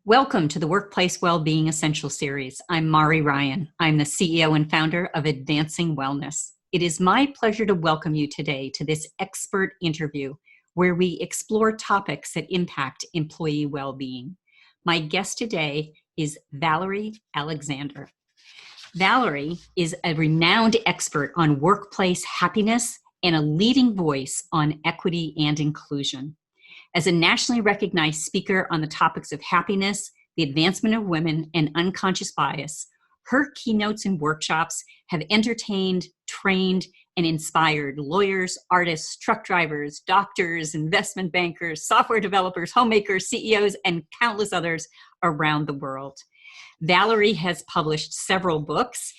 Welcome to the Workplace Wellbeing Essential Series. I'm Mari Ryan. I'm the CEO and founder of Advancing Wellness. It is my pleasure to welcome you today to this expert interview where we explore topics that impact employee well-being. My guest today is Valerie Alexander. Valerie is a renowned expert on workplace happiness and a leading voice on equity and inclusion. As a nationally recognized speaker on the topics of happiness, the advancement of women, and unconscious bias, her keynotes and workshops have entertained, trained, and inspired lawyers, artists, truck drivers, doctors, investment bankers, software developers, homemakers, CEOs, and countless others around the world. Valerie has published several books,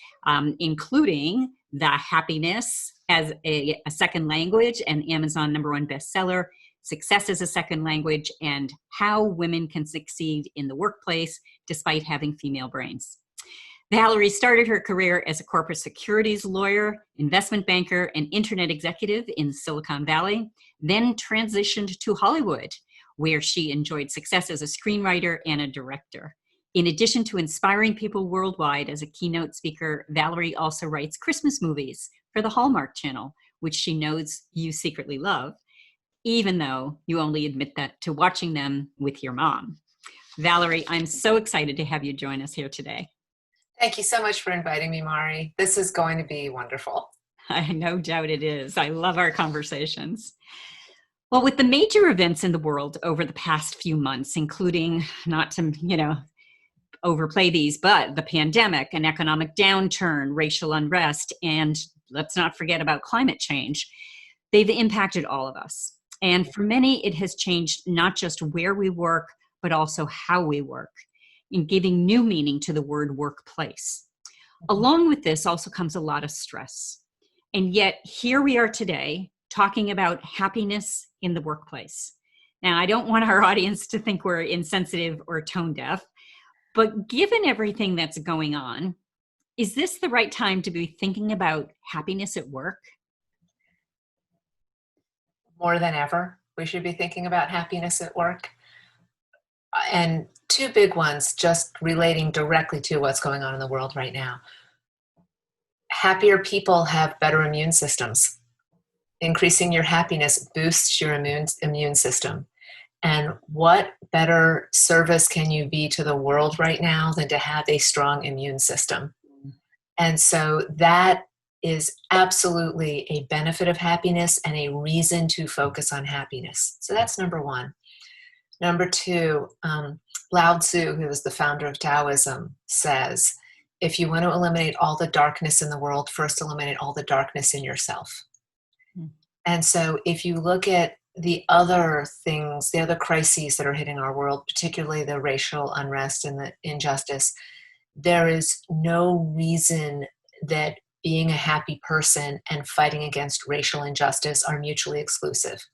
including The Happiness as a Second Language, an Amazon #1 bestseller, Success as a Second Language, and How Women Can Succeed in the Workplace Despite Having Female Brains. Valerie started her career as a corporate securities lawyer, investment banker, and internet executive in Silicon Valley, then transitioned to Hollywood, where she enjoyed success as a screenwriter and a director. In addition to inspiring people worldwide as a keynote speaker, Valerie also writes Christmas movies for the Hallmark Channel, which she knows you secretly love, even though you only admit that to watching them with your mom. Valerie, I'm so excited to have you join us here today. Thank you so much for inviting me, Mari. This is going to be wonderful. I no doubt it is. I love our conversations. Well, with the major events in the world over the past few months, including, not to, overplay these, but the pandemic, an economic downturn, racial unrest, and let's not forget about climate change, they've impacted all of us. And for many, it has changed not just where we work, but also how we work, in giving new meaning to the word workplace. Along with this also comes a lot of stress. And yet here we are today talking about happiness in the workplace. Now, I don't want our audience to think we're insensitive or tone deaf, but given everything that's going on, is this the right time to be thinking about happiness at work? More than ever, we should be thinking about happiness at work. And two big ones just relating directly to what's going on in the world right now. Happier people have better immune systems. Increasing your happiness boosts your immune system. And what better service can you be to the world right now than to have a strong immune system? And so that is absolutely a benefit of happiness and a reason to focus on happiness. So that's number one. Number two, Lao Tzu, who is the founder of Taoism, says, if you want to eliminate all the darkness in the world, first eliminate all the darkness in yourself. And so if you look at the other things, the other crises that are hitting our world, particularly the racial unrest and the injustice, there is no reason that being a happy person and fighting against racial injustice are mutually exclusive.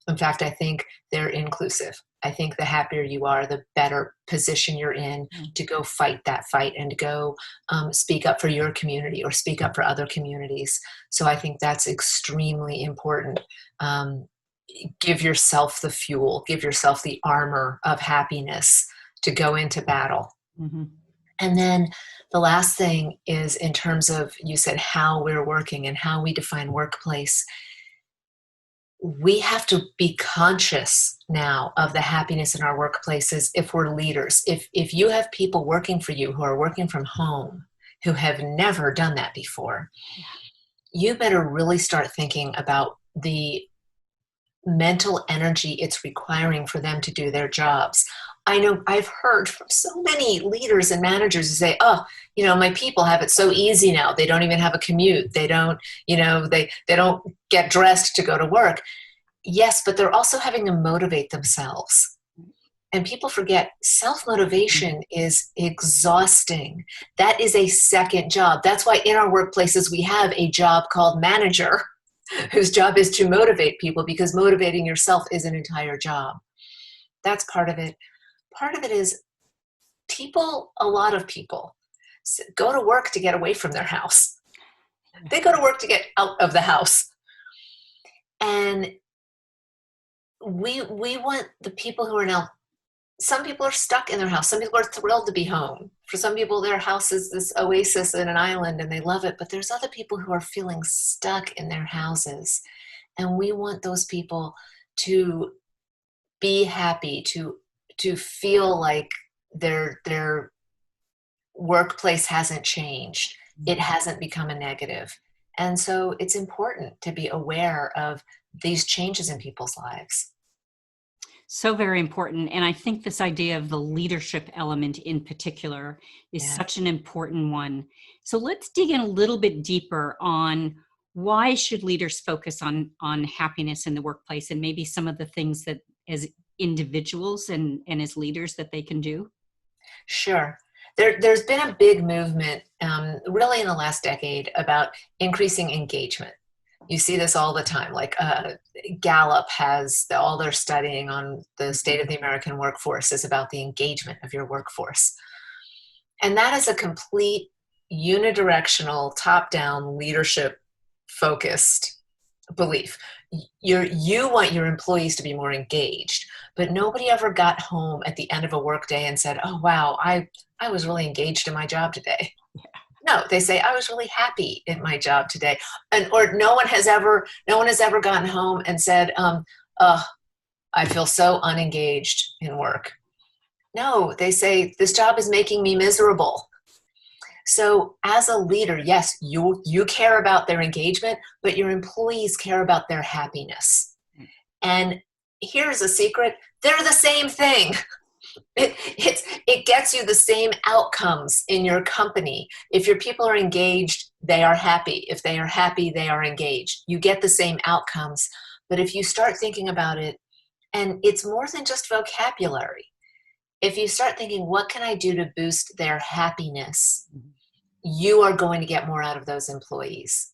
In fact, I think they're inclusive. I think the happier you are, the better position you're in to go fight that fight and to go speak up for your community or speak up for other communities. So I think that's extremely important. Give yourself the fuel, give yourself the armor of happiness to go into battle. Mm-hmm. And then the last thing is in terms of, you said how we're working and how we define workplace. We have to be conscious now of the happiness in our workplaces if we're leaders. If you have people working for you who are working from home, who have never done that before, you better really start thinking about the mental energy it's requiring for them to do their jobs. I know I've heard from so many leaders and managers who say, my people have it so easy now. They don't even have a commute. They don't, they don't get dressed to go to work. Yes, but they're also having to motivate themselves. And people forget self-motivation is exhausting. That is a second job. That's why in our workplaces, we have a job called manager, whose job is to motivate people, because motivating yourself is an entire job. That's part of it. Part of it is a lot of people go to work to get away from their house. They go to work to get out of the house. And we want the people who are now some people are stuck in their house. Some people are thrilled to be home. For some people, their house is this oasis in an island and they love it. But there's other people who are feeling stuck in their houses. And we want those people to be happy, to feel like their workplace hasn't changed. It hasn't become a negative. And so it's important to be aware of these changes in people's lives. So very important. And I think this idea of the leadership element in particular is Yeah. such an important one. So let's dig in a little bit deeper on why should leaders focus on happiness in the workplace, and maybe some of the things that as individuals and as leaders that they can do. Sure. There's been a big movement, really in the last decade, about increasing engagement. You see this all the time. Like Gallup has all their studying on the state of the American workforce is about the engagement of your workforce. And that is a complete unidirectional, top-down, leadership-focused belief. You want your employees to be more engaged, but nobody ever got home at the end of a workday and said, "Oh, wow, I was really engaged in my job today." No, they say, "I was really happy in my job today." And or no one has ever gotten home and said, "I feel so unengaged in work." No, they say, "This job is making me miserable." So as a leader, yes, you care about their engagement, but your employees care about their happiness. And here's a secret, they're the same thing. It gets you the same outcomes in your company. If your people are engaged, they are happy. If they are happy, they are engaged. You get the same outcomes. But if you start thinking about it, and it's more than just vocabulary, if you start thinking, what can I do to boost their happiness? You are going to get more out of those employees.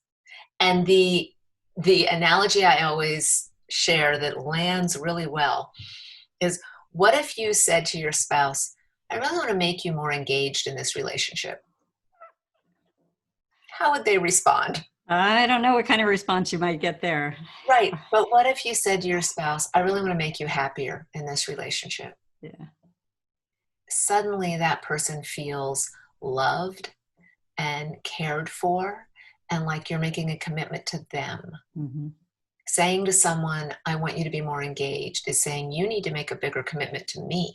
And the analogy I always share that lands really well is, what if you said to your spouse, "I really want to make you more engaged in this relationship"? How would they respond? I don't know what kind of response you might get there. Right. But what if you said to your spouse, "I really want to make you happier in this relationship"? Yeah. Suddenly that person feels loved and cared for, and like you're making a commitment to them. Mm-hmm. Saying to someone, "I want you to be more engaged," is saying, "You need to make a bigger commitment to me."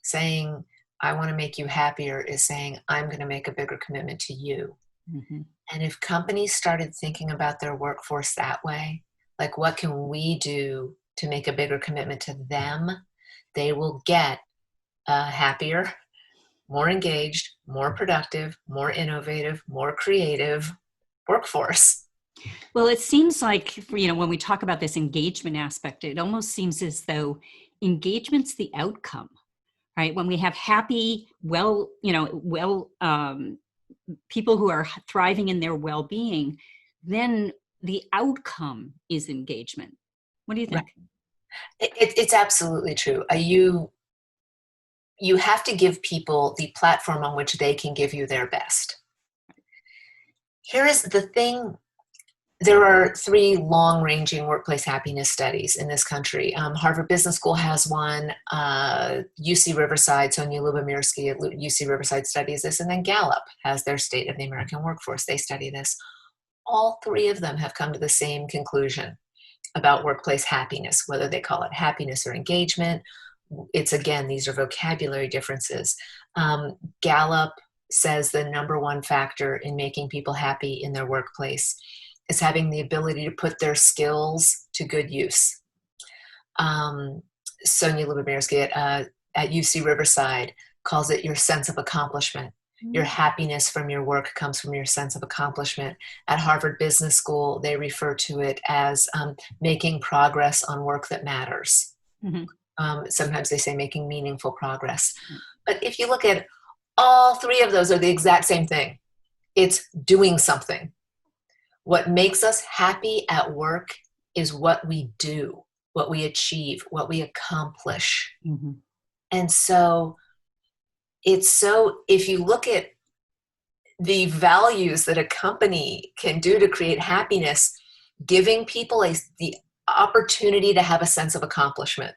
Saying, "I want to make you happier," is saying, "I'm going to make a bigger commitment to you." Mm-hmm. And if companies started thinking about their workforce that way, like, what can we do to make a bigger commitment to them, they will get happier, more engaged, more productive, more innovative, more creative workforce. Well, it seems like, when we talk about this engagement aspect, it almost seems as though engagement's the outcome, right? When we have happy, people who are thriving in their well-being, then the outcome is engagement. What do you Right. think? It's absolutely true. You have to give people the platform on which they can give you their best. Here is the thing. There are 3 long-ranging workplace happiness studies in this country. Harvard Business School has one, UC Riverside, Sonia Lubomirsky at UC Riverside studies this, and then Gallup has their State of the American Workforce. They study this. All 3 of them have come to the same conclusion about workplace happiness, whether they call it happiness or engagement. It's, again, these are vocabulary differences. Gallup says the number 1 factor in making people happy in their workplace is having the ability to put their skills to good use. Sonia Lubomirsky at UC Riverside calls it your sense of accomplishment. Your happiness from your work comes from your sense of accomplishment. At Harvard Business School, they refer to it as making progress on work that matters. Mm-hmm. Sometimes they say making meaningful progress. But if you look at all 3 of those are the exact same thing. It's doing something. What makes us happy at work is what we do, what we achieve, what we accomplish. Mm-hmm. And so if you look at the values that a company can do to create happiness, giving people the opportunity to have a sense of accomplishment,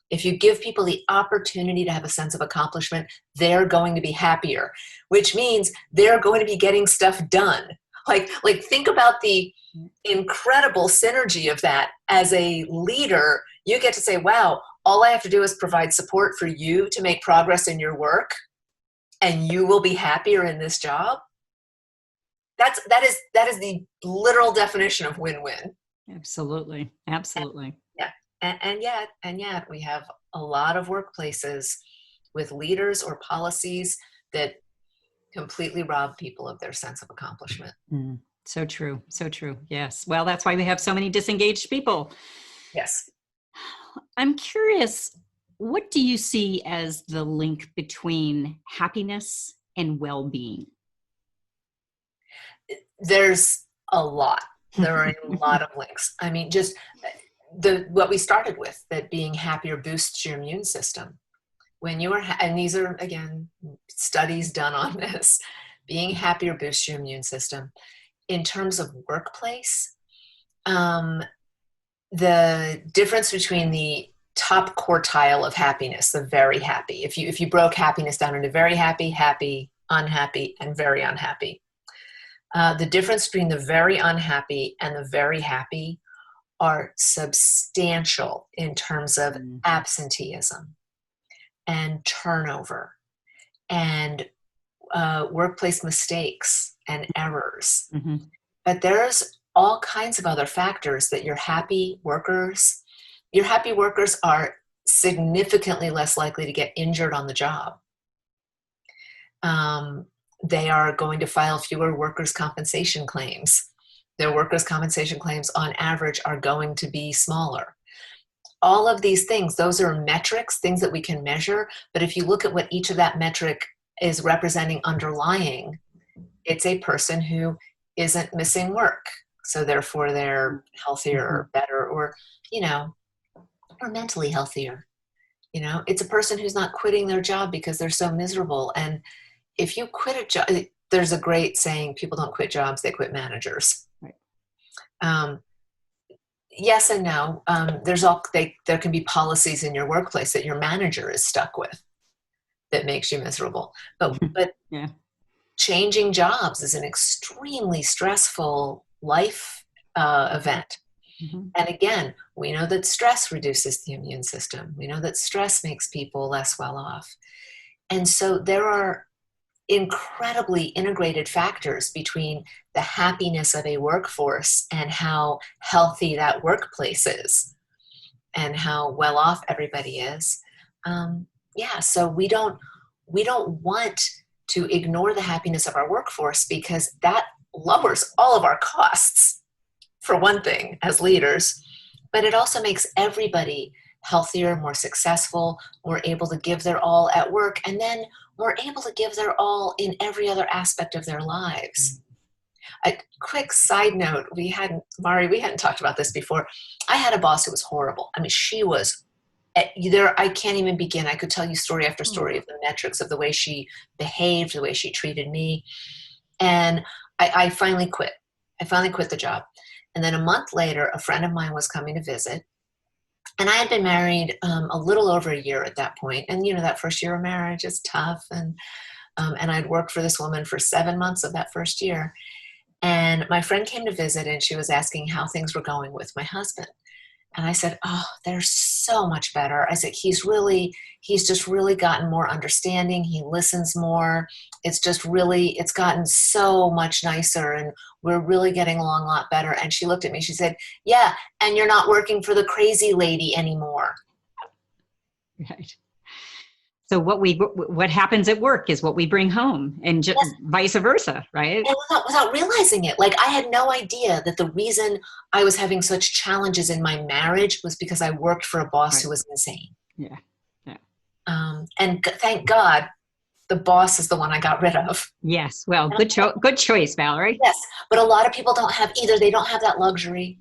If you give people the opportunity to have a sense of accomplishment, they're going to be happier, which means they're going to be getting stuff done. Like think about the incredible synergy of that. As a leader, you get to say, wow, all I have to do is provide support for you to make progress in your work, and you will be happier in this job. That is the literal definition of win-win. Absolutely. Absolutely. Yeah. And yet we have a lot of workplaces with leaders or policies that completely rob people of their sense of accomplishment. So true. So true. Yes. Well, that's why we have so many disengaged people. Yes. I'm curious, what do you see as the link between happiness and well-being? There's a lot. There are a lot of links. I mean, just what we started with, that being happier boosts your immune system. When you are, and these are, again, studies done on this, being happier boosts your immune system. In terms of workplace, the difference between the top quartile of happiness, the very happy, if you broke happiness down into very happy, happy, unhappy, and very unhappy, the difference between the very unhappy and the very happy are substantial in terms of absenteeism and turnover and workplace mistakes and errors. Mm-hmm. But there's all kinds of other factors that your happy workers are significantly less likely to get injured on the job. They are going to file fewer workers' compensation claims. Their workers' compensation claims on average are going to be smaller. All of these things, those are metrics, things that we can measure. But if you look at what each of that metric is representing underlying, it's a person who isn't missing work. So therefore they're healthier or better, or, or mentally healthier. It's a person who's not quitting their job because they're so miserable. And if you quit a job, there's a great saying, people don't quit jobs, they quit managers. Right. Yes and no. There can be policies in your workplace that your manager is stuck with that makes you miserable. But yeah. Changing jobs is an extremely stressful life event. Mm-hmm. And again, we know that stress reduces the immune system. We know that stress makes people less well off. And so there are incredibly integrated factors between the happiness of a workforce and how healthy that workplace is and how well off everybody is. So we don't want to ignore the happiness of our workforce, because that lowers all of our costs, for one thing, as leaders, but it also makes everybody healthier, more successful, more able to give their all at work, and then more able to give their all in every other aspect of their lives. A quick side note, Mari, we hadn't talked about this before. I had a boss who was horrible. I mean, she was there. I can't even begin. I could tell you story after story of the metrics of the way she behaved, the way she treated me. And I finally quit. I finally quit the job. And then a month later, a friend of mine was coming to visit. And I had been married a little over a year at that point. And, that first year of marriage is tough. And I'd worked for this woman for 7 months of that first year. And my friend came to visit, and she was asking how things were going with my husband. And I said, oh, they're so much better. I said, he's just really gotten more understanding. He listens more. It's gotten so much nicer, and we're really getting along a lot better. And she looked at me, she said, yeah, and you're not working for the crazy lady anymore. Right. So what happens at work is what we bring home, and just vice versa, right? And without realizing it, like, I had no idea that the reason I was having such challenges in my marriage was because I worked for a boss who was insane. Yeah. And thank God, the boss is the one I got rid of. Yes. Well, good choice, Valerie. Yes, but a lot of people don't have either. They don't have that luxury.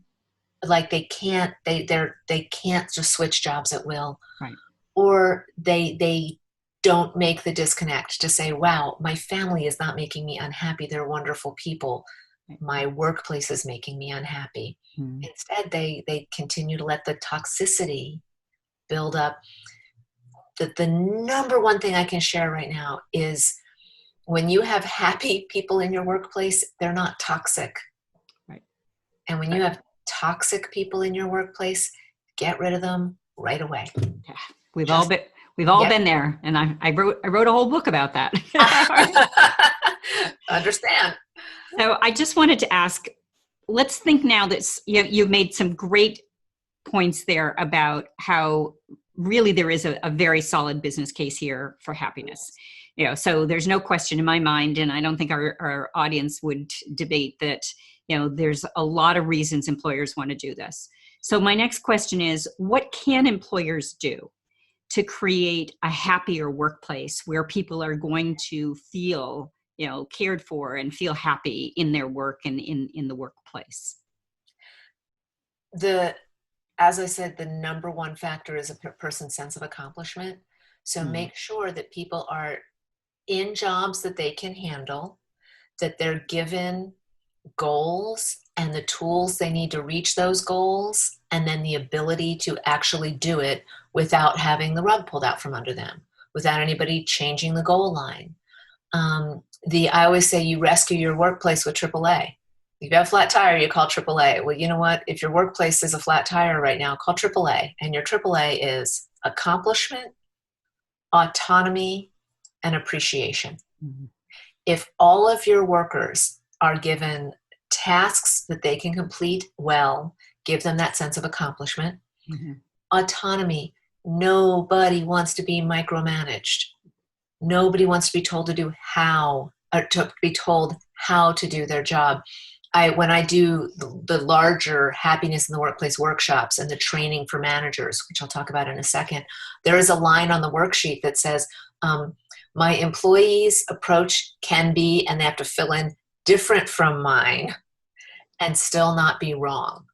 Like, they can't just switch jobs at will. Right. Or they don't make the disconnect to say, wow, my family is not making me unhappy. They're wonderful people. My workplace is making me unhappy. Mm. Instead, they continue to let the toxicity build up. The number one thing I can share right now is when you have happy people in your workplace, they're not toxic. Right. And when you have toxic people in your workplace, get rid of them right away. Yeah. We've all been there, and I wrote a whole book about that. Understand. So I just wanted to ask, let's think now that you've made some great points there about how really there is a very solid business case here for happiness. So there's no question in my mind, and I don't think our audience would debate that, there's a lot of reasons employers want to do this. So my next question is, what can employers do to create a happier workplace where people are going to feel, cared for and feel happy in their work and in the workplace? As I said, the number one factor is a person's sense of accomplishment. So make sure that people are in jobs that they can handle, that they're given goals and the tools they need to reach those goals, and then the ability to actually do it without having the rug pulled out from under them, without anybody changing the goal line. I always say you rescue your workplace with AAA. You've got a flat tire, you call AAA. Well, you know what? If your workplace is a flat tire right now, call AAA. And your AAA is accomplishment, autonomy, and appreciation. Mm-hmm. If all of your workers are given tasks that they can complete well, give them that sense of accomplishment. Mm-hmm. Autonomy. Nobody wants to be micromanaged. Nobody wants to be told to do how to do their job. When I do the larger happiness in the workplace workshops and the training for managers, which I'll talk about in a second, there is a line on the worksheet that says, my employees' approach can be, and they have to fill in, different from mine and still not be wrong.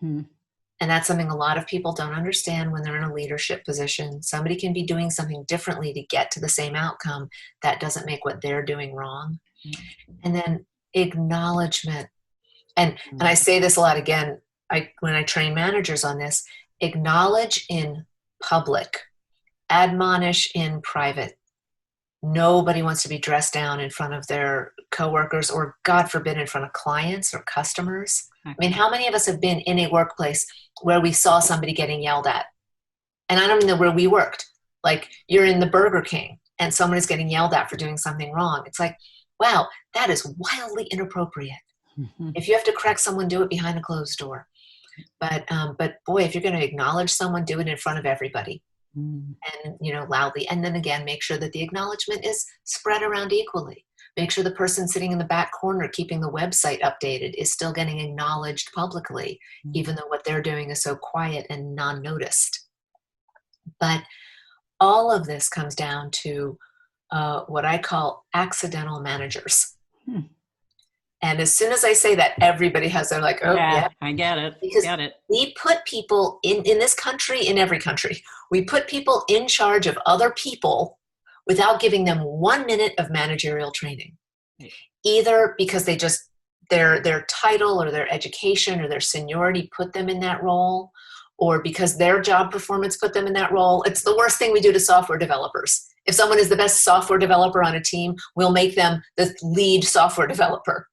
And that's something a lot of people don't understand when they're in a leadership position. Somebody can be doing something differently to get to the same outcome. That doesn't make what they're doing wrong. And then acknowledgement. And I say this a lot again, when I train managers on this, acknowledge in public, admonish in private. Nobody wants to be dressed down in front of their coworkers or, God forbid, in front of clients or customers. Okay. I mean, how many of us have been in a workplace where we saw somebody getting yelled at? And I don't even know where we worked. Like, you're in the Burger King and someone is getting yelled at for doing something wrong. It's like, wow, that is wildly inappropriate. Mm-hmm. If you have to correct someone, do it behind a closed door. But boy, if you're going to acknowledge someone, do it in front of everybody. And, loudly. And then again, make sure that the acknowledgement is spread around equally. Make sure the person sitting in the back corner keeping the website updated is still getting acknowledged publicly, even though what they're doing is so quiet and non-noticed. But all of this comes down to what I call accidental managers. And as soon as I say that, everybody has their like, oh, yeah. I get it. Because we put people in this country, in every country, we put people in charge of other people without giving them 1 minute of managerial training. Either because their title or their education or their seniority put them in that role, or because their job performance put them in that role. It's the worst thing we do to software developers. If someone is the best software developer on a team, we'll make them the lead software developer,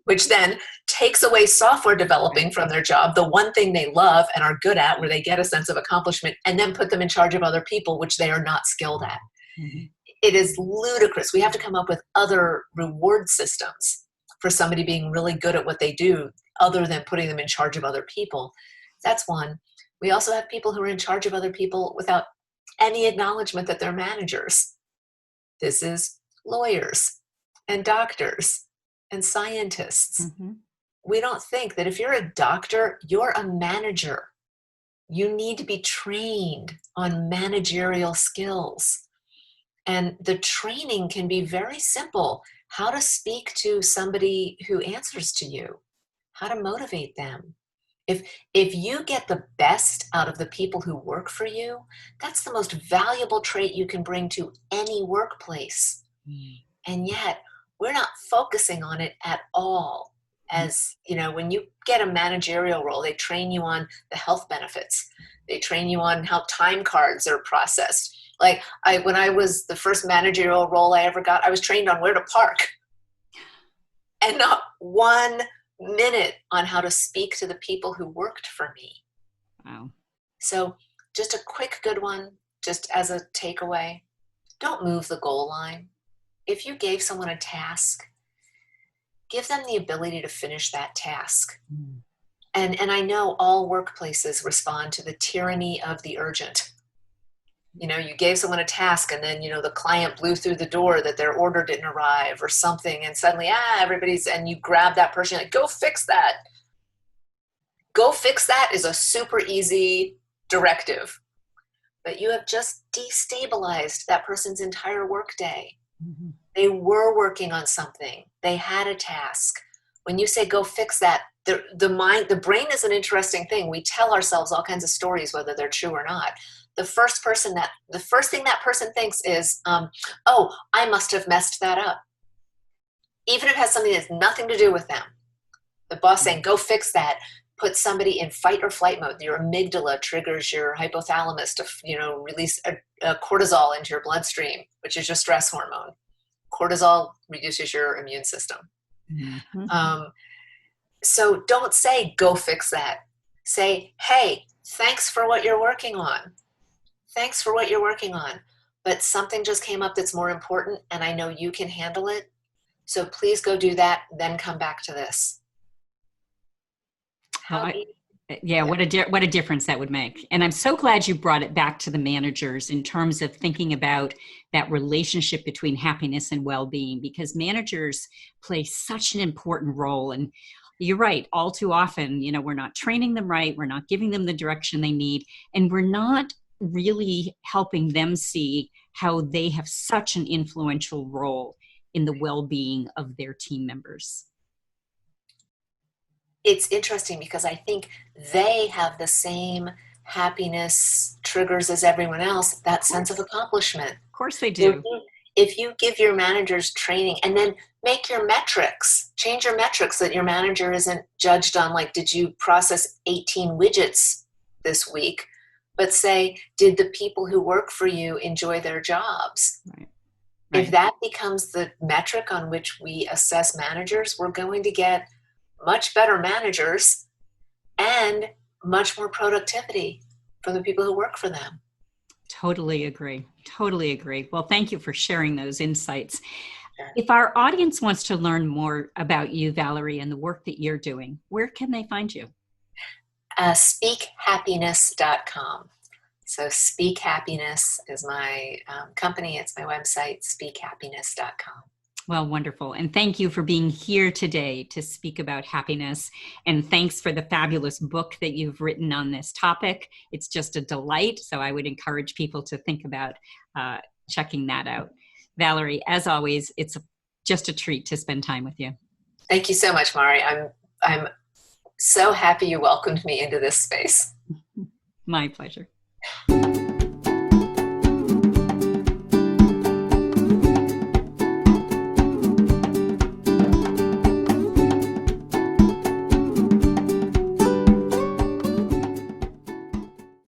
which then takes away software developing from their job, the one thing they love and are good at, where they get a sense of accomplishment, and then put them in charge of other people, which they are not skilled at. Mm-hmm. It is ludicrous. We have to come up with other reward systems for somebody being really good at what they do, other than putting them in charge of other people. That's one. We also have people who are in charge of other people without any acknowledgement that they're managers. This is lawyers and doctors and scientists. Mm-hmm. We don't think that if you're a doctor, you're a manager. You need to be trained on managerial skills. And the training can be very simple. How to speak to somebody who answers to you, how to motivate them. If you get the best out of the people who work for you, that's the most valuable trait you can bring to any workplace. And yet, we're not focusing on it at all. As you know, when you get a managerial role, they train you on the health benefits. They train you on how time cards are processed. Like when I was the first managerial role I ever got, I was trained on where to park, and not 1 minute on how to speak to the people who worked for me. Wow. So just a quick good one, just as a takeaway, don't move the goal line. If you gave someone a task, give them the ability to finish that task. Mm. And I know all workplaces respond to the tyranny of the urgent. You know, you gave someone a task and then, the client blew through the door that their order didn't arrive or something. And suddenly, and you grab that person, like, go fix that. Go fix that is a super easy directive. But you have just destabilized that person's entire workday. Mm-hmm. They were working on something. They had a task. When you say go fix that, the brain is an interesting thing. We tell ourselves all kinds of stories, whether they're true or not. The first thing that person thinks is, oh, I must have messed that up. Even if it has something that has nothing to do with them. The boss saying, go fix that, puts somebody in fight or flight mode. Your amygdala triggers your hypothalamus to, release a cortisol into your bloodstream, which is your stress hormone. Cortisol reduces your immune system. Mm-hmm. So don't say, go fix that. Say, hey, thanks for what you're working on. Thanks for what you're working on. But something just came up that's more important, and I know you can handle it. So please go do that, then come back to this. What a difference that would make. And I'm so glad you brought it back to the managers in terms of thinking about that relationship between happiness and well-being, because managers play such an important role. And you're right, all too often, we're not training them right, we're not giving them the direction they need, and we're not really helping them see how they have such an influential role in the well-being of their team members. It's interesting because I think they have the same happiness triggers as everyone else, that sense of accomplishment. Of course they do. If you give your managers training and then make your metrics, change your metrics so that your manager isn't judged on, like, did you process 18 widgets this week? But say, did the people who work for you enjoy their jobs? Right. If that becomes the metric on which we assess managers, we're going to get much better managers and much more productivity from the people who work for them. Totally agree. Well, thank you for sharing those insights. Sure. If our audience wants to learn more about you, Valerie, and the work that you're doing, where can they find you? Speakhappiness.com. So Speak Happiness is my company. It's my website, speakhappiness.com. Well, wonderful. And thank you for being here today to speak about happiness. And thanks for the fabulous book that you've written on this topic. It's just a delight. So I would encourage people to think about checking that out. Valerie, as always, it's just a treat to spend time with you. Thank you so much, Mari. I'm so happy you welcomed me into this space. My pleasure.